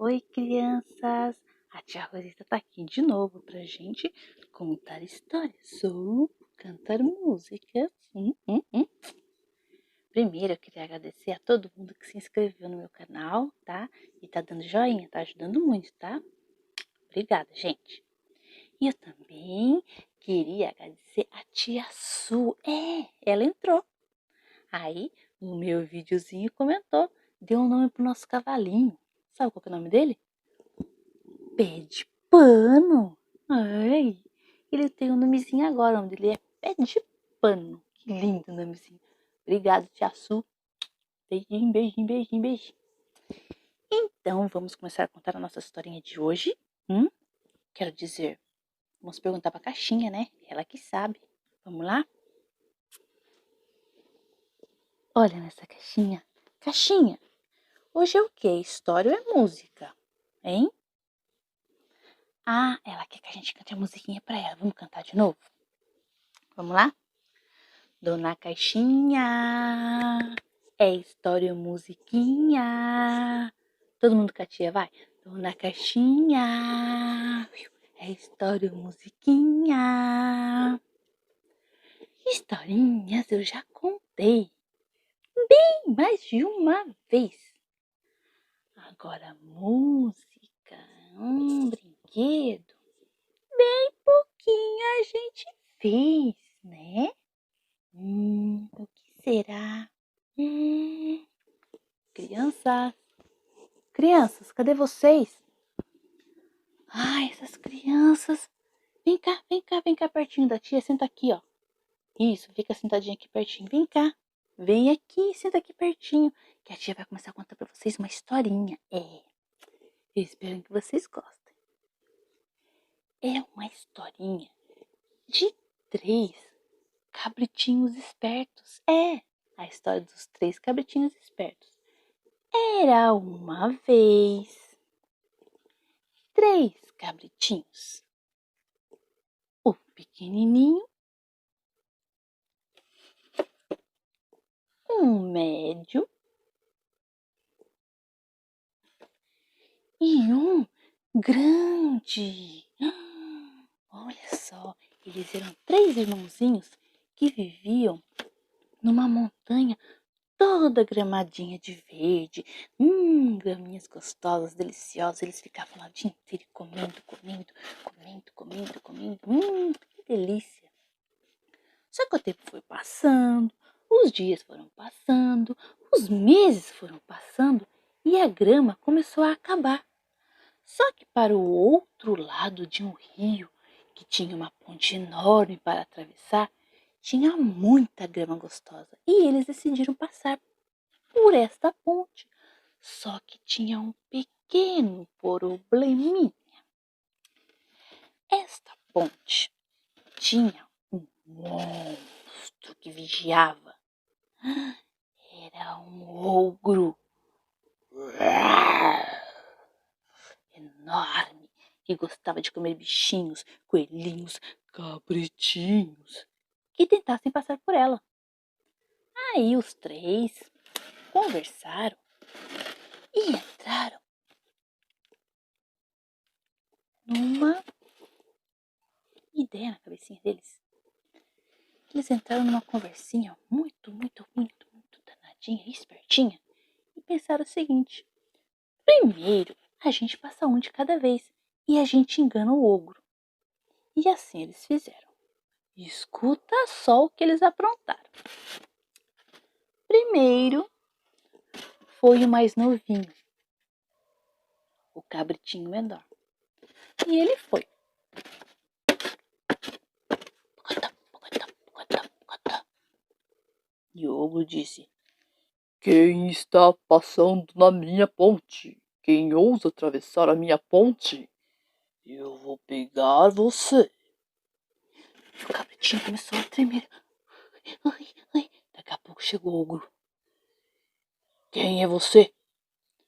Oi, crianças! A tia Rosita tá aqui de novo pra gente contar histórias ou cantar músicas. Primeiro, eu queria agradecer a todo mundo que se inscreveu no meu canal, tá? E tá dando joinha, tá ajudando muito, tá? Obrigada, gente! E eu também queria agradecer a tia Su. Ela entrou. Aí, no meu videozinho comentou, deu um nome pro nosso cavalinho. Sabe qual que é o nome dele? Pé de pano. Ai, ele tem um nomezinho agora, o nome dele é Pé de Pano. Que lindo nomezinho. Obrigado, tia Su. Beijinho, beijinho, beijinho, beijinho. Então, vamos começar a contar a nossa historinha de hoje. Quero dizer, vamos perguntar pra caixinha, né? Ela que sabe. Vamos lá? Olha nessa caixinha. Caixinha, hoje é o quê? História ou é música? Hein? Ah, ela quer que a gente cante a musiquinha pra ela. Vamos cantar de novo? Vamos lá? Dona Caixinha, é história ou musiquinha? Todo mundo com a tia, vai. Dona Caixinha, é história ou musiquinha? Historinhas eu já contei, bem mais de uma vez. Agora música, brinquedo, bem pouquinho a gente fez, né? O que será? Crianças, crianças, cadê vocês? Ai, essas crianças. Vem cá, vem cá, vem cá pertinho da tia, senta aqui, ó. Isso, fica sentadinha aqui pertinho. Vem cá, vem aqui, senta aqui pertinho, que a tia vai começar a contar pra vocês uma historinha. Eu espero que vocês gostem. É uma historinha de 3 cabritinhos espertos. A história dos 3 cabritinhos espertos. Era uma vez 3 cabritinhos. O pequenininho, um médio e um grande. Olha só, eles eram 3 irmãozinhos que viviam numa montanha toda gramadinha de verde. Graminhas gostosas, deliciosas. Eles ficavam lá o dia inteiro comendo, comendo, comendo, comendo, comendo. Que delícia. Só que o tempo foi passando, os dias foram passando, os meses foram passando e a grama começou a acabar. Só que para o outro lado de um rio, que tinha uma ponte enorme para atravessar, tinha muita grama gostosa e eles decidiram passar por esta ponte. Só que tinha um pequeno probleminha. Esta ponte tinha um monstro que vigiava. Era um ogro enorme que gostava de comer bichinhos, coelhinhos, cabritinhos que tentassem passar por ela. Aí os 3 conversaram e entraram numa ideia na cabecinha deles. Eles entraram numa conversinha muito danadinha, espertinha, e pensaram o seguinte: primeiro, a gente passa um de cada vez e a gente engana o ogro. E assim eles fizeram. Escuta só o que eles aprontaram. Primeiro foi o mais novinho, o cabritinho menor. E ele foi. E o ogro disse: quem está passando na minha ponte? Quem ousa atravessar a minha ponte? Eu vou pegar você. E o cabritinho começou a tremer. Ai. Daqui a pouco chegou o ogro. Quem é você?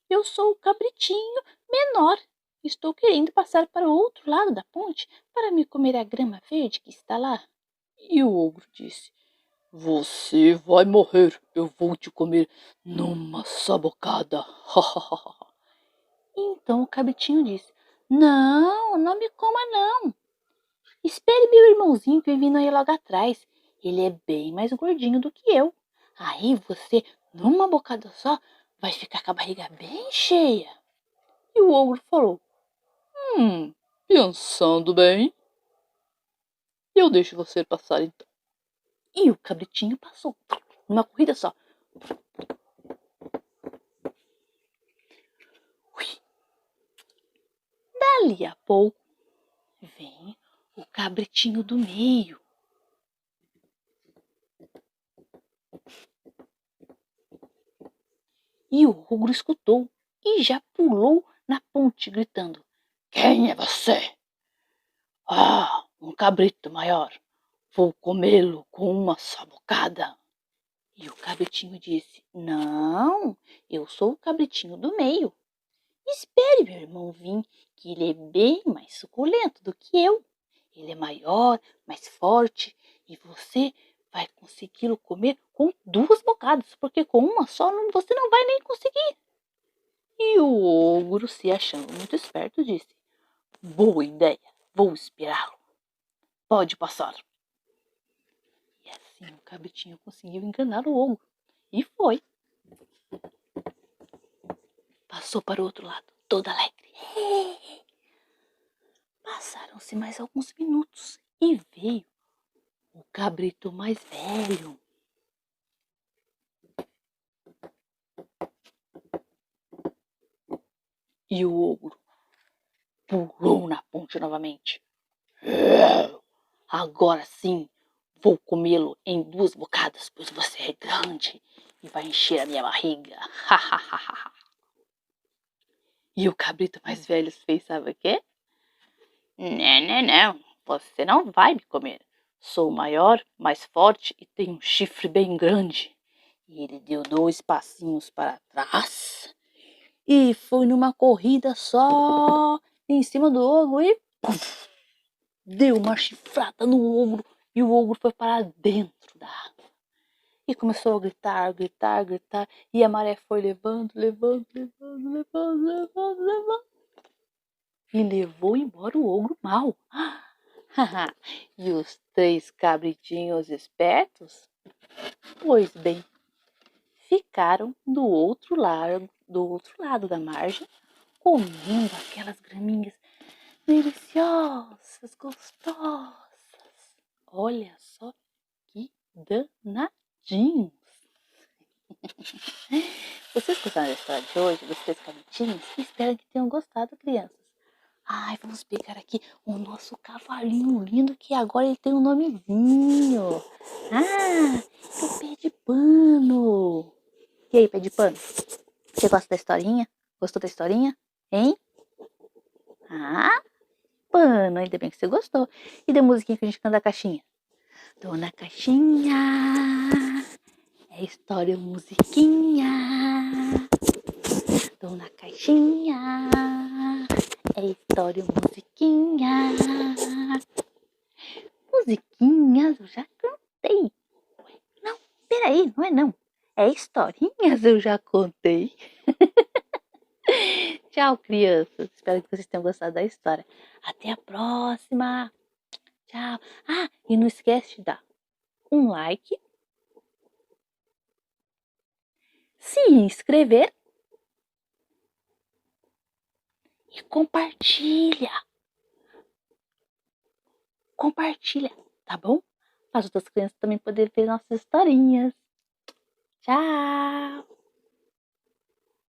Eu sou o cabritinho menor. Estou querendo passar para o outro lado da ponte para me comer a grama verde que está lá. E o ogro disse: você vai morrer. Eu vou te comer numa só bocada. Então o cabritinho disse: Não, não me coma não. Espere meu irmãozinho que vem vindo aí logo atrás. Ele é bem mais gordinho do que eu. Aí você, numa bocada só, vai ficar com a barriga bem cheia. E o ogro falou: Pensando bem, eu deixo você passar então. E o cabritinho passou, numa corrida só. Ui. Dali a pouco, vem o cabritinho do meio. E o ogro escutou e já pulou na ponte, gritando: Quem é você? Ah, um cabrito maior. Vou comê-lo com uma só bocada. E o cabritinho disse: Não, eu sou o cabritinho do meio. Espere meu irmão vir, que ele é bem mais suculento do que eu. Ele é maior, mais forte, e você vai consegui-lo comer com 2 bocadas, porque com uma só você não vai nem conseguir. E o ogro, se achando muito esperto, disse: Boa ideia, vou esperá-lo. Pode passar. E assim o cabritinho conseguiu enganar o ogro. E foi. Passou para o outro lado, todo alegre. Passaram-se mais alguns minutos e veio o cabrito mais velho. E o ogro pulou na ponte novamente. Agora sim, vou comê-lo em 2 bocadas, pois você é grande e vai encher a minha barriga. E o cabrito mais velho fez, sabe o quê? Não, você não vai me comer. Sou maior, mais forte e tenho um chifre bem grande. E ele deu 2 passinhos para trás e foi numa corrida só em cima do ogro e puff, deu uma chifrada no ogro e o ogro foi para dentro da água. E começou a gritar, gritar, gritar, e a maré foi levando, levando, levando, levando, levando, levando. E levou embora o ogro mau. E os 3 cabritinhos espertos, pois bem, ficaram do outro lado da margem, comendo aquelas graminhas deliciosas, gostosas. Olha só que danadinhos! Vocês gostaram da história de hoje, dos 3 cabritinhos? Espero que tenham gostado, crianças. Ai, vamos pegar aqui o nosso cavalinho lindo, que agora ele tem um nomezinho. Ah, é o Pé de Pano. E aí, Pé de Pano? Você gosta da historinha? Gostou da historinha? Hein? Ah, Pano, ainda bem que você gostou. E da musiquinha que a gente canta da caixinha? Dona Caixinha, é história, musiquinha. Dona Caixinha, é história, musiquinha. Musiquinhas eu já cantei. Não, peraí, não é não. É historinhas eu já contei. Tchau, crianças. Espero que vocês tenham gostado da história. Até a próxima. Tchau. Ah, e não esquece de dar um like, se inscrever e compartilha. Compartilha, tá bom? Para as outras crianças também poderem ver nossas historinhas. Tchau!